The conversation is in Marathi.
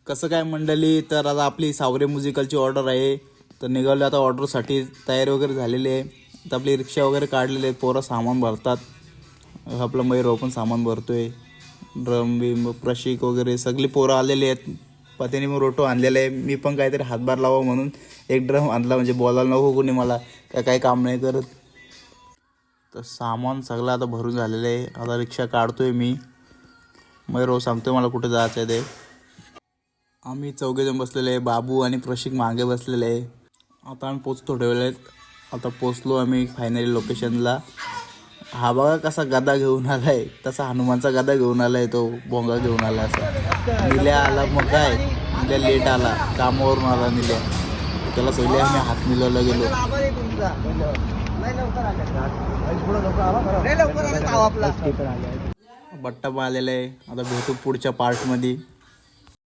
कसं काय मंडळी, तर आता आपली सावरे म्युझिकलची ऑर्डर आहे, तर निघालो आता ऑर्डरसाठी. तयारी वगैरे झालेली आहे. तर आपली रिक्षा वगैरे काढलेली आहे, पोरं सामान भरतात. आपला मयूर पण सामान भरतोय. ड्रम बिम प्रशिक वगैरे सगळी पोरं आलेली आहेत. पत्याने मग रोटो आणलेलं आहे. मी पण काहीतरी हातभार लावा म्हणून एक ड्रम आणला, म्हणजे बोलायला नको कोणी मला, काही काम नाही करत. तर सामान सगळं आता भरून झालेलं आहे. आता रिक्षा काढतोय मी. मयूर सांगतोय मला कुठे जायचं आहे ते. आम्ही चौघेजण बसलेले आहे. बाबू आणि प्रशिक मागे बसलेले आहे. आता आम्ही पोचतो थोड्या वेळेत. आता पोचलो आम्ही फायनली लोकेशनला. हा बघा कसा गदा घेऊन आलाय, तसा हनुमानचा गदा घेऊन आलाय, तो बोंगा घेऊन आला. असा निल्या आला, मग काय निल्या लेट आला, कामावरून आला निल्या. त्याला पहिले आम्ही हात मिळवला गेलो. बट्टा पण आलेला आहे. आता भेटू पुढच्या पार्टमध्ये.